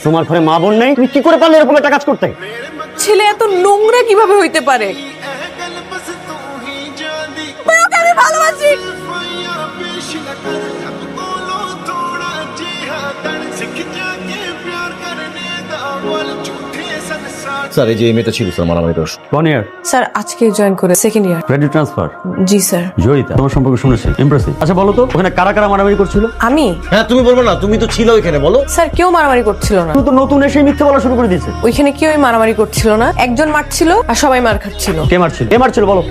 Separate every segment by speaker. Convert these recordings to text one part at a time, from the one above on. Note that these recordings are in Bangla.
Speaker 1: তোমার ঘরে মা বোন নেই, তুমি কি করে পারলে এরকম একটা কাজ করতে?
Speaker 2: ছেলে এত নোংরা কিভাবে হইতে পারে? আমি ভালোবাসি।
Speaker 3: স্যার এই যে মেয়েটা ছিল স্যার মারামারি দোষ।
Speaker 1: 1 year
Speaker 2: স্যার আজকে জয়েন করে সেকেন্ড ইয়ার।
Speaker 1: Credit transfer.
Speaker 2: জি স্যার।
Speaker 1: জয়িতা তোমার সম্পর্কে শুনেছি, ইমপ্রেসিভ। আচ্ছা বলো তো ওখানে কারা কারা মারামারি করছিল?
Speaker 2: আমি?
Speaker 3: হ্যাঁ তুমি বলবো না, তুমি তো ছিল ওইখানে, বলো।
Speaker 2: স্যার কেউ মারামারি করছিল না।
Speaker 1: তুমি তো নতুন এসে মিথ্যে বলা শুরু করে দিয়েছে।
Speaker 2: ওইখানে কেউই মারামারি করছিল না, একজন মারছিল আর সবাই মার খাচ্ছিল।
Speaker 1: কে মারছিল? কে মারছিল বলো।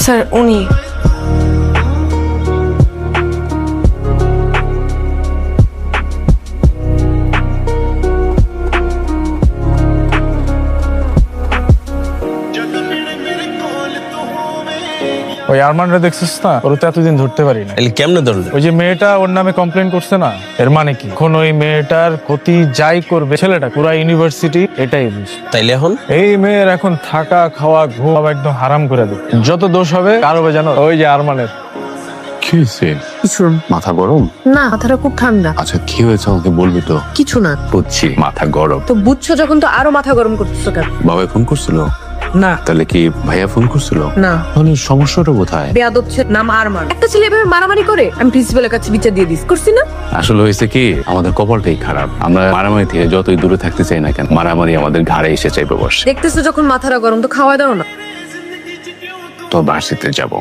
Speaker 2: স্যার উনি।
Speaker 4: ওই আরমানরা দেখছিস না, ওর তো এতদিন ধরতে পারি না।
Speaker 3: এলি কেমনে ধরলে?
Speaker 4: ওই যে মেয়েটা ওর নামে কমপ্লেন করছে না, এর মানে কি? এখন ওই মেয়েটার ক্ষতি যাই করবে ছেলেটা, পুরা ইউনিভার্সিটি এটাই বুঝ।
Speaker 3: তাইলে এখন
Speaker 4: এই মেয়ের এখন থাকা খাওয়া ঘুম সব একদম হারাম করে দেবে। যত দোষ হবে কার হবে জানো? ওই যে আরমানের।
Speaker 5: কি হয়েছে?
Speaker 6: কিছু
Speaker 5: মাথা গরম?
Speaker 6: না, মাথাটা খুব ঠান্ডা।
Speaker 5: আচ্ছা কি হয়েছে আমাকে বলবি তো?
Speaker 6: কিছু না।
Speaker 5: বুঝছি মাথা গরম।
Speaker 6: তো বুঝছো যখন, তো আরো মাথা গরম করতেছো কেন?
Speaker 5: বাবা ফোন করছিল?
Speaker 6: না
Speaker 5: তাহলে কি ভাইয়া ফোন করছিল?
Speaker 6: না।
Speaker 5: তাহলে সমস্যাটা কোথায়?
Speaker 6: বেয়াদব ছেলে, নাম আরমান। একটা ছেলে এভাবে মারামারি করে, আমি প্রিন্সিপালের কাছে বিচার দিয়ে দিস করছি না।
Speaker 5: আসলে হয়েছে কি, আমাদের কপালটাই খারাপ। আমরা মারামারি থেকে যতই দূরে থাকতে চাই না কেন, মারামারি আমাদের ঘাড়ে এসে চাইবে বসে।
Speaker 6: দেখতেছো যখন মাথাটা গরম, তো খাওয়া দাও না।
Speaker 5: তো বার্ষিকতে যাব।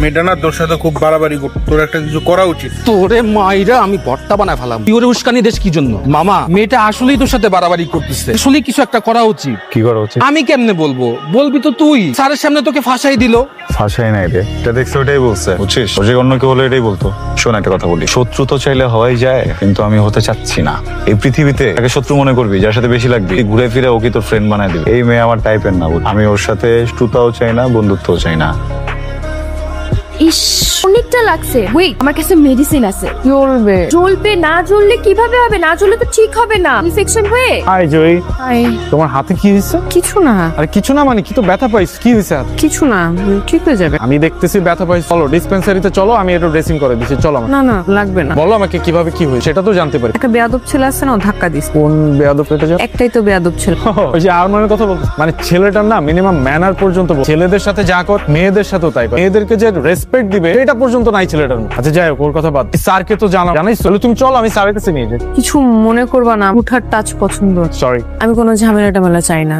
Speaker 7: মেয়েটা না তোর সাথে খুব বাড়াবাড়ি করতো, তোর একটা কিছু করা উচিত।
Speaker 8: তোরে মাইরা আমি ভর্তা বানায় ফেলাম। তুই ওরে উস্কানি দেশ কি জন্য? মামা মেয়েটা আসলেই তোর সাথে বাড়াবাড়ি করতেছে, আসলে কিছু একটা করা উচিত।
Speaker 4: কি করা উচিত?
Speaker 8: আমি কেমনে বলবো? বলবি তো তুই। স্যারের সামনে তোকে ফাঁসাই দিল।
Speaker 4: ফাঁসাই নাই রে, এটা দেখছো ওটাই বলছে, বুঝছিস? ও যে অন্য কেউ হলে এটাই বলতো। শোন একটা কথা বলি, শত্রু তো চাইলে হওয়াই যায়, কিন্তু আমি হতে চাচ্ছি না। এই পৃথিবীতে তাকে শত্রু মনে করবি, যার সাথে বেশি লাগবে ঘুরে ফিরে ওকে তোর ফ্রেন্ড বানায় দিবি। এই মেয়ে আমার টাইপের না, আমি ওর সাথে শত্রুতাও চাই না, বন্ধুত্বও চাই না।
Speaker 9: ইস অনেকটা লাগছে। ওয়েট, আমার কাছে মেডিসিন আছে।
Speaker 2: জ্বলবে।
Speaker 9: জ্বলবে না? জ্বললে কিভাবে হবে? না জ্বললে তো ঠিক হবে না, ইনফেকশন হয়ে।
Speaker 4: হাই জয়ী,
Speaker 2: হাই।
Speaker 4: তোমার হাতে কি হয়েছে?
Speaker 2: কিছু না।
Speaker 4: আরে কিছু না মানে কি? তো ব্যথা পাইছ, কি হয়েছে হাতে?
Speaker 2: কিছু না, ঠিক হয়ে যাবে।
Speaker 4: আমি দেখতেছি ব্যথা পাইছ। চলো ডিসপেন্সারিতে চলো, আমি একটু ড্রেসিং করে দিচ্ছি। চলো
Speaker 2: না না, লাগবে না।
Speaker 4: বলো আমাকে কিভাবে কি হয়েছে, সেটা তো জানতে পারি।
Speaker 2: একটা বেয়াদব ছেলে আছে না, ও ধাক্কা দিস।
Speaker 4: কোন বেয়াদব এটা জানো?
Speaker 2: একটাই তো বেয়াদব ছেলে।
Speaker 4: ওই যে আরমানের কথা বলতে, মানে ছেলেটার না মিনিমাম ম্যানার পর্যন্ত ছেলেদের সাথে যা কর মেয়েদের সাথেও তাই কর। মেয়েদেরকে যে রেসপেক্ট দিবে এটা পর্যন্ত নাই ছেলেটার মধ্যে। আচ্ছা যাই হোক, ওর কথা বাদ। স্যারকে তো জানাই, চলো তুমি চলো, আমি স্যারের কাছে নিয়ে যাই।
Speaker 2: কিছু মনে করবা না, উঠার টাচ পছন্দ।
Speaker 4: সরি।
Speaker 2: আমি কোনো ঝামেলা টামেলা চাই না।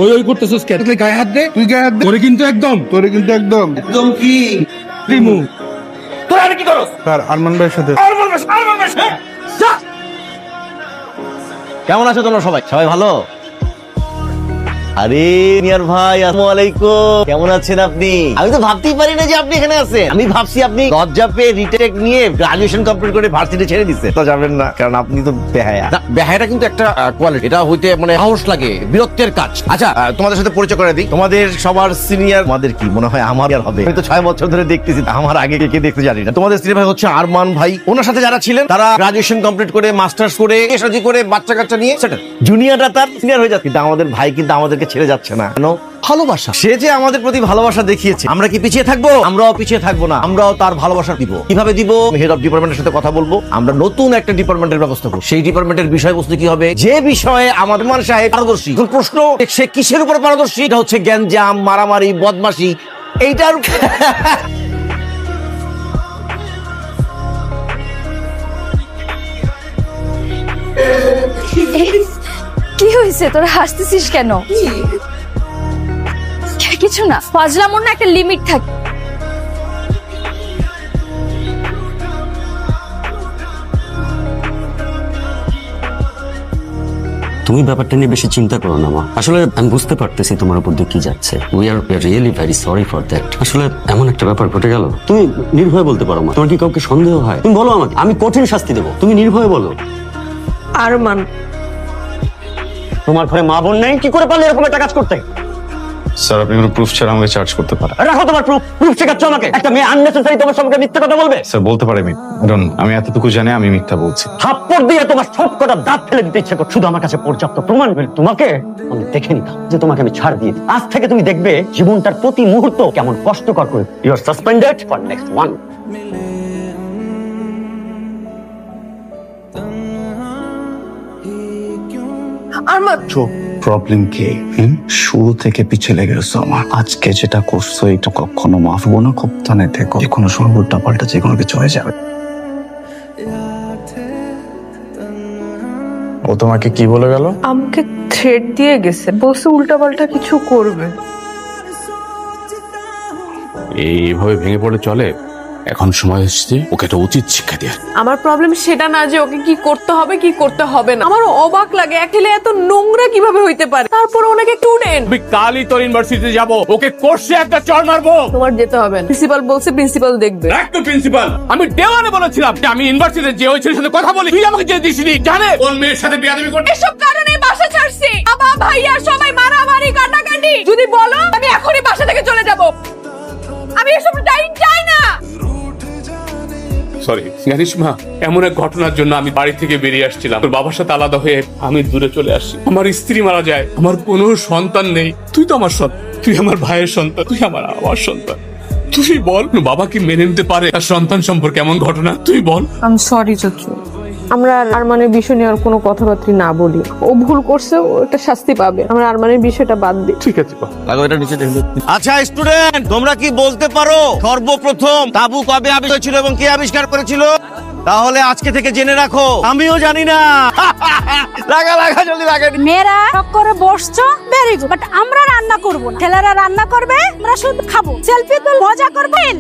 Speaker 8: ওই ওই করতেছিস কেন? তুই গায়ে হাত দে।
Speaker 7: তুই গায়ে হাত দে।
Speaker 8: তোরে কিন্তু একদম
Speaker 7: একদম
Speaker 8: কি রিমু। তোরা আর কি করস?
Speaker 7: স্যার আরমান ভাইয়ের সাথে।
Speaker 3: কেমন আছো তোমরা সবাই? সবাই ভালো? আরে নিয়ার ভাই, আসসালামু আলাইকুম। কেমন আছেন আপনি? আমি তো ভাবতেই পারি না যে আপনি এখানে আছেন। আমি ভাবছি আপনি লজ্জা পেয়ে রিটেক নিয়ে গ্রাজুয়েশন কমপ্লিট করে ভার্সিটি ছেড়ে দিচ্ছে। তো যাবেন না, কারণ আপনি তো বেহায়া। বেহায়াটা কিন্তু একটা কোয়ালিটি, এটা হইতে মানে সাহস লাগে, বীরত্বের কাজ। আচ্ছা তোমাদের সাথে পরিচয় করে দিই। তোমাদের সবার সিনিয়র, আমাদের কি মনে হয় আমার আর হবে। আমি তো 6 বছর ধরে দেখতেছি, আমার আগে কে দেখতে জানি না। তোমাদের সিনিয়র ভাই হচ্ছে আরমান ভাই। ওনার সাথে যারা ছিলেন তারা গ্রাজুয়েশন কমপ্লিট করে মাস্টার্স করে এসআজি করে বাচ্চা কাচ্চা নিয়ে সেটেল। জুনিয়ররা তার সিনিয়র হয়ে যাচ্ছে, কিন্তু আমাদের ভাই কিন্তু আমাদেরকে ছেড়ে যাচ্ছে না। কেন? ভালোবাসা। সে যে আমাদের প্রতি ভালোবাসা দেখিয়েছে, আমরা কি পিছিয়ে থাকবো? আমরাও পিছিয়ে থাকবো না, আমরাও তার ভালোবাসা দিব। কিভাবে দিব? হেড অফ ডিপার্টমেন্টের সাথে কথা বলবো, আমরা নতুন একটা ডিপার্টমেন্টের ব্যবস্থা করবো। সেই ডিপার্টমেন্টের বিষয়বস্তু কি হবে? যে বিষয়ে আমাদের মান সাহেব পারদর্শী। এখন প্রশ্ন, সে কিসের উপর পারদর্শী? এটা হচ্ছে গ্যাঞ্জাম, মারামারি, বদমাশি, এইটার।
Speaker 9: কি হয়েছে? তোরা হাসতেছিস কেন? কিছু না, ফাজলামোর না একটা লিমিট থাকে।
Speaker 1: তুমি ব্যাপারটা নিয়ে বেশি চিন্তা করো না মা। আসলে আমি বুঝতে পারতেছি তোমার উপর দিয়ে কি যাচ্ছে। We are really very sorry for that. আসলে এমন একটা ব্যাপার ঘটে গেল। তুমি নির্ভয়ে বলতে পারো মা, তোমার কি কাউকে সন্দেহ হয়? তুমি বলো আমাকে, আমি কঠিন শাস্তি দেবো। তুমি নির্ভয়ে বলো।
Speaker 2: আরমান,
Speaker 1: তোমার ঘরে মা বোন নেই, কি করে পারলে এরকম একটা কাজ করতে?
Speaker 4: স্যার আপনি কোনো প্রুফ ছাড়া আমাকে চার্জ করতে পারেন।
Speaker 1: রাখো তোমার প্রুফ শেখাচ্ছ আমাকে। একটা মেয়ে আননেসেসারি তোমার সম্পর্কে মিথ্যা কথা বলবে?
Speaker 4: স্যার বলতে পারে আমি এতটুকু জানি আমি মিথ্যা বলছি।
Speaker 1: থাপ্পড় দিয়ে তোমার সব কটা দাঁত ফেলে দিতে ইচ্ছে করছে। শুধু আমার কাছে পর্যাপ্ত প্রমাণ পেলে তোমাকে আমি দেখে নিতাম যে তোমাকে আমি ছাড় দিয়ে দিই। আজ থেকে তুমি দেখবে জীবনটার প্রতি মুহূর্ত কেমন কষ্টকর করে। You are suspended for next 1
Speaker 2: আরমান
Speaker 10: প্রবলেম কি? শুরু থেকে পিছিয়ে লেগে গেছো আমার। আজকে যেটা করছো এটা কখনো মাফ হবো না। খুব টানে থেকো, যে কোনো সময় উল্টা পাল্টা যে কোনো কিছু হয়ে যাবে।
Speaker 4: ও তোমাকে কি বলে গেল?
Speaker 2: আমাকে থ্রেট দিয়ে গেছে, বলছে উল্টাপাল্টা কিছু করবে।
Speaker 5: এইভাবে ভেঙে পড়ে চলে? এখন সময় এসেছে ওকে একটা উচিত শিক্ষা দেওয়ার।
Speaker 2: আমার প্রবলেম সেটা না যে ওকে কি করতে হবে কি করতে হবে না। আমার অবাক লাগে এক ছেলে এত নোংরা কিভাবে হইতে পারে, তারপর ওনাকে স্টুডেন্ট।
Speaker 5: আমি কালই তোর ইউনিভার্সিটিতে যাব, ওকে কোর্সে একটা চড় মারবো।
Speaker 2: তোমার যেতে হবে না, প্রিন্সিপাল বলছে প্রিন্সিপাল দেখবে।
Speaker 5: একটু প্রিন্সিপাল, আমি দেওয়ানে বলেছিলাম যে আমি ইউনিভার্সিটিতে যে ওই ছেলের সাথে কথা বলি, তুই আমাকে যে দিসনি জানে কোন মেয়ের সাথে বিয়াদবি করতে।
Speaker 2: এসব কারণে বাসা ছাড়ছি। বাবা ভাইয়া সবাই মারামারি কাটাকাটি। যদি বলো আমি এখনই বাসা থেকে চলে যাব। আমি এসব চাই না।
Speaker 5: সরি জানিস মা, এমন এক ঘটনার জন্য আমি বাড়ি থেকে বেরিয়ে আসছিলাম। তোর বাবার সাথে আলাদা হয়ে আমি দূরে চলে আসি। আমার স্ত্রী মারা যায়, আমার কোনো সন্তান নেই। তুই তো আমার সন্তান, তুই আমার ভাইয়ের সন্তান, তুই আমার সন্তান। তুই বল, বাবা কি মেনে নিতে পারে তার সন্তান সম্পর্কে এমন ঘটনা? তুই বল।
Speaker 2: আমি সরি চাচু, আমরা আরমানের বিষয় নিয়ে আর কোনো কথাবার্তা না বলি। ও ভুল করছে, ও একটা শাস্তি পাবে। আমরা আরমানের বিষয়টা বাদ দিই।
Speaker 5: ঠিক আছে বাবা।
Speaker 3: লাগো এটা নিচে দেখো। আচ্ছা স্টুডেন্ট, তোমরা কি বলতে পারো সর্বপ্রথম তাবু কবে আবিষ্কার হয়েছিল এবং কে আবিষ্কার করেছিল? তাহলে আজকে থেকে জেনে রাখো, আমিও জানি না। লাগা জলদি লাগা।
Speaker 9: মেয়েরা শখ করে বসছো, ভেরি গুড, বাট আমরা রান্না করব না। ছেলেরা রান্না করবে, আমরা শুধু খাবো, সেলফি তুল, মজা করবেন।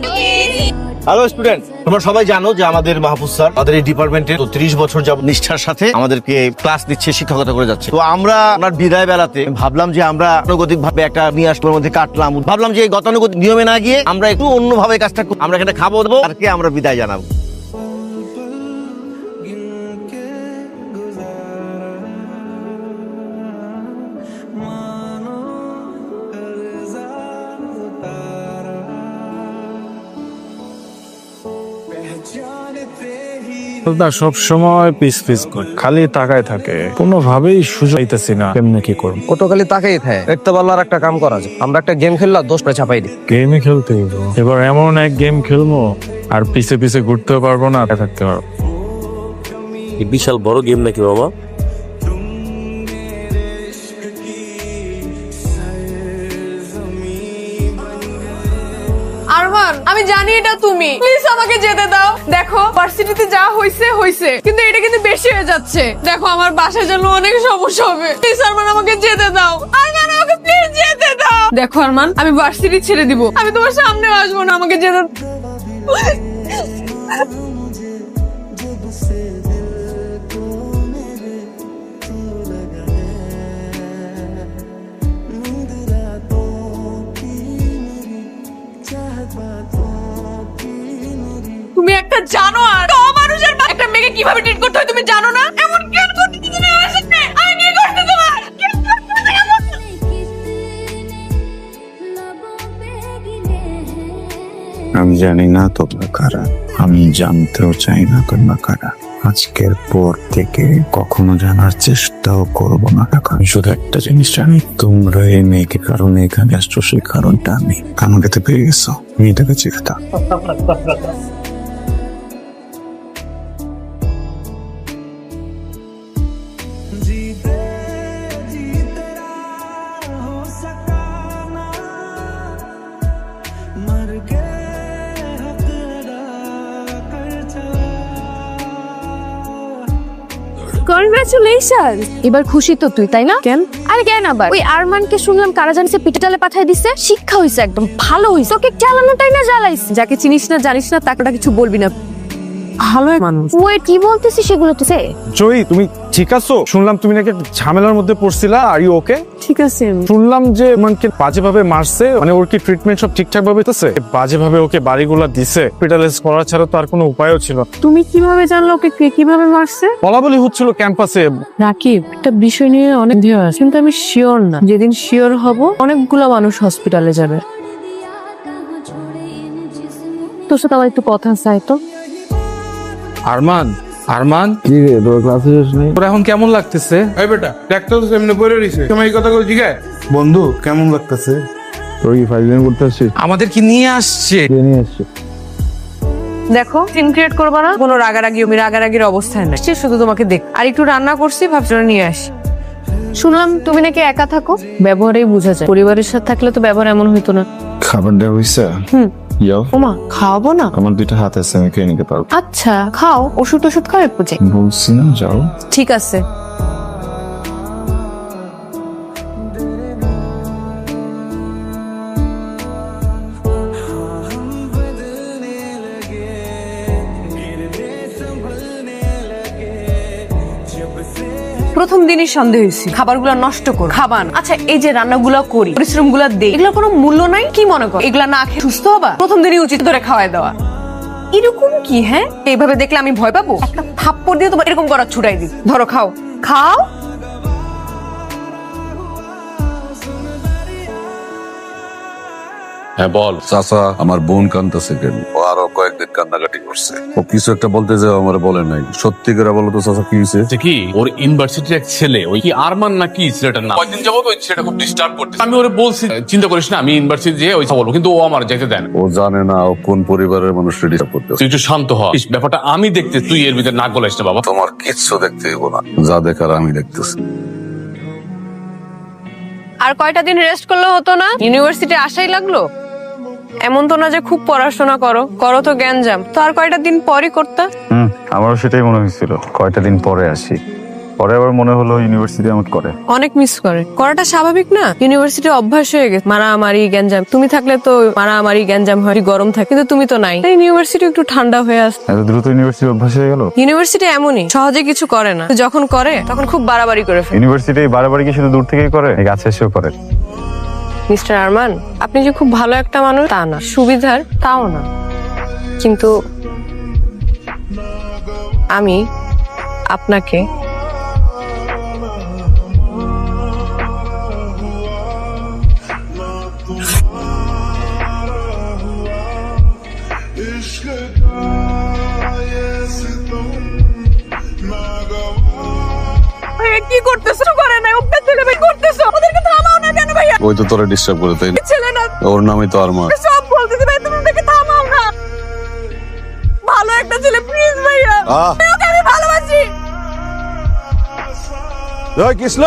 Speaker 3: হ্যালো স্টুডেন্ট, তোমরা সবাই জানো যে আমাদের মাহফুজ স্যার আমাদের এই ডিপার্টমেন্টে 30 বছর যাবত নিষ্ঠার সাথে আমাদেরকে ক্লাস দিচ্ছে, শিক্ষকতা করে যাচ্ছে। তো আমরা আপনার বিদায় বেলাতে ভাবলাম যে আমরা গতানুগতিক ভাবে একটা নিয়ে আসবার মধ্যে কাটলাম। ভাবলাম যে এই গতানুগতিক নিয়মে না গিয়ে আমরা একটু অন্যভাবে কাজটা করব। আমরা এখানে খাবো দেবো, আর কে আমরা বিদায় জানাবো।
Speaker 7: সব সময় পিস করে খালি তাকায় থাকে, কোনোভাবেই সুযোগ পাইতেছি না কেমনে কি করব।
Speaker 8: ও তো খালি তাকেই থাকে। দেখতে পারলো আর একটা কাম করা যায়, আমরা একটা গেম খেললাম, 10 পরে ছাপাই দিই।
Speaker 7: গেমই খেলতে হইব। এবার এমন এক গেম খেলবো আর পিছে পিছে ঘুরতেও পারবো না, থাকতে পারবো।
Speaker 11: বিশাল বড় গেম নাকি বাবা?
Speaker 2: আরমান, আমি জানি এটা তুমি, প্লিজ আমাকে যেতে দাও। দেখো ভার্সিটিতে যা হইছে, কিন্তু এটা কিন্তু বেশি হয়ে যাচ্ছে। দেখো আমার বাসায় যেন অনেক সমস্যা হবে। প্লিজ আরমান আমাকে যেতে দাও। আরমান আমাকে প্লিজ যেতে দাও। দেখো আরমান, আমি ভার্সিটি ছেড়ে দিব, আমি তোমার সামনে আসবো না, আমাকে যেতে তুমি একটা জানোয়ার। তো মানুষের একটা মেয়েকে কিভাবে ট্রিট করতে হয় তুমি জানো না? এমন কেন করতে তুমি আমার সাথে? আমি কি করতে তোমার?
Speaker 10: আমি জানি না তোমরা কারা, আমি জানতেও চাই না তোমরা কারা। আজকের পর থেকে কখনো জানার চেষ্টাও করবো না। আমি শুধু একটা জিনিস জানি, তোমরা এই মেয়েকে কারণে এখানে আসছো, সেই কারণটা আমি আমাকে তো পেয়ে গেছো। মেয়েটাকে চিনে দাও।
Speaker 9: কনগ্রাচুলেশন। এবার খুশি তো তুই, তাই না? কেন? আরে কেন আবার? ওই আরমানকে শুনলাম কারা জানিসে পিটালে পাঠায় দিছে। শিক্ষা হইছে, একদম ভালো হইছে। তোকে চালানোটাই না জ্বালাইছে।
Speaker 2: যাকে চিনিস না জানিস না তাকে কিছু বলবি না। ভালো মানুষ।
Speaker 9: ওই কি বলতেছিস সেগুলো তো সে।
Speaker 7: জয়ী, তুমি ঠিক আছো? শুনলাম তুমি নাকি একটা ঝামেলার মধ্যে পড়ছিলা। Are you okay?
Speaker 6: ঠিক আছে।
Speaker 7: শুনলাম যে মানকে বাজেভাবে মারছে, মানে ওর কি ট্রিটমেন্ট সব ঠিকঠাক ভাবে হইতেছে? বাজেভাবে ওকে বাড়িগুলা দিছে, হসপিটালাইজ করা ছাড়া তো আর কোনো উপায়ও ছিল না।
Speaker 6: তুমি কিভাবে জানলো ওকে কে কিভাবে মারছে?
Speaker 7: বলা বলি হচ্ছিল ক্যাম্পাসে।
Speaker 6: রাকিব, একটা বিষয় নিয়ে অনেক সন্দেহ আছে, কিন্তু আমি শিওর না। যেদিন শিওর হব অনেকগুলা মানুষ হসপিটালে যাবে। তোর সাথে আমার একটু কথা চাই তো।
Speaker 8: আরমান, আরমান
Speaker 7: কি রে, তোর ক্লাসে যাস নাই?
Speaker 8: তোর এখন কেমন লাগতেছে?
Speaker 5: এই বেটা দেখতে তো এমনি পড়ে রইছে তুমি এই কথা কই জিগায়
Speaker 10: বন্ধু কেমন লাগতেছে?
Speaker 7: তোর কি ফাইলিং করতে আসছিস?
Speaker 8: আমাদের কি নিয়ে আসছে?
Speaker 7: নিয়ে আসছিস?
Speaker 6: দেখো, সিন ক্রিয়েট করবা না, কোনো রাগারাগি আমি রাগারাগির অবস্থায় নাই। সে শুধু তোমাকে দেখ। আর একটু রান্না করছি, ভাবছিলাম নিয়ে আসি। শুনলাম তুমি নাকি একা থাকো, ব্যবহারেই বোঝা যায়। পরিবারের সাথে থাকলে তো ব্যবহার এমন হইতো না।
Speaker 10: খাবার দেওয়া হয়েছে? যাও।
Speaker 6: ওমা, খাওয়াবো না?
Speaker 10: আমার 2টা হাত আছে, আমি খেয়ে নিতে পারবো।
Speaker 6: আচ্ছা খাও, ওষুধ ওষুধ খাও একটু যাই।
Speaker 10: বলছি না যাও।
Speaker 6: ঠিক আছে। প্রথম দিনই সন্দেহ হয়েছি খাবারগুলো নষ্ট করো, খাবান। আচ্ছা এই যে রান্নাগুলো করি, পরিশ্রমগুলো দেই, এগুলোর কোনো মূল্য নাই? কি মনে করো এগুলা না খেয়ে সুস্থ হবা? প্রথম দিনই উচিত ধরে খাওয়াই দেওয়া। এরকম কি? হ্যাঁ, এইভাবে দেখলে আমি ভয় পাবো? একটা থাপ্পড় দিয়ে তোমার এরকম করা ছুটাই দিই। ধরো খাও, খাও।
Speaker 12: হ্যাঁ বল।
Speaker 13: চাচা, আমার বোন কান্দতেছে কেন? ও আরো কয়েকদিন কান্নাকাটি করছে। ও কিছু একটা বলতে যে আমার বলে নাই। সত্যি করে বলো তো চাচা, কি হয়েছে?
Speaker 12: কি ওর ইউনিভার্সিটির এক ছেলে, ওই কি আরমান নাকি ছেলেটার নাম, কয়েকদিন যাবত ওই ছেলেটা খুব ডিস্টার্ব করতেছে। আমি ওরে বলছি চিন্তা করিস না, আমি ইউনিভার্সিটি যেয়ে ওই বলবো, কিন্তু ও আমার যেতে দেন।
Speaker 13: ও জানে না ও কোন পরিবারের মানুষকে ডিস্টার্ব করতেছে।
Speaker 12: তুই একটু শান্ত হ, ব্যাপারটা আমি দেখতে, তুই এর ভিতরে নাক গলাইস না বাবা।
Speaker 13: তোমার কিচ্ছু দেখতে হইব না, যা দেখার আমি দেখতেছি।
Speaker 6: আর কয়টা দিন রেস্ট করলে হতো না? ইউনিভার্সিটি আসাই লাগলো। এমন তো না যে খুব পড়াশোনা করো, করো তো জ্ঞানজাম। তো আর কয়টা দিন পরই করতে।
Speaker 4: আমারও সেটাই মনে হয়েছিল, কয়টা দিন পরে আসি। পরে আবার মনে হলো ইউনিভার্সিটি আমার করে।
Speaker 6: অনেক মিস করে, করাটা স্বাভাবিক না? ইউনিভার্সিটি অভ্যাস হয়ে গেছে মারামারি গ্যাঞ্জাম। তুমি থাকলে তো মারামারি গ্যাঞ্জাম হয়, গরম থাকে, কিন্তু তুমি তো নাই। ইউনিভার্সিটি একটু ঠান্ডা হয়ে আসে।
Speaker 4: এত দ্রুত ইউনিভার্সিটি অভ্যাস হয়ে গেল?
Speaker 6: ইউনিভার্সিটি এমনই, সহজে কিছু করে না, যখন করে তখন খুব বাড়াবাড়ি করে ফেলে।
Speaker 4: ইউনিভার্সিটি বাড়াবাড়ি কি শুধু দূর থেকেই করে, কাছে এসেও করে?
Speaker 6: মিস্টার আরমান, আপনি যে খুব ভালো একটা মানুষ তা না, সুবিধার তাও না, কিন্তু আমি আপনাকে
Speaker 2: কি করতেছো? করে না ওটা ছেলে ভাই করতেছো, ওদেরকে থামাও না কেন ভাইয়া?
Speaker 13: ওই তো তোরা ডিস্টার্ব করে, তাই না?
Speaker 2: ছেলে না,
Speaker 13: ওর নামই তো আরমান।
Speaker 2: সব বলতেছে ভাই, তুমি ওদেরকে থামাও না। ভালো একটা ছেলে, প্লিজ ভাইয়া, ওকে আমি ভালোবাসি।
Speaker 3: কৃষ্ণ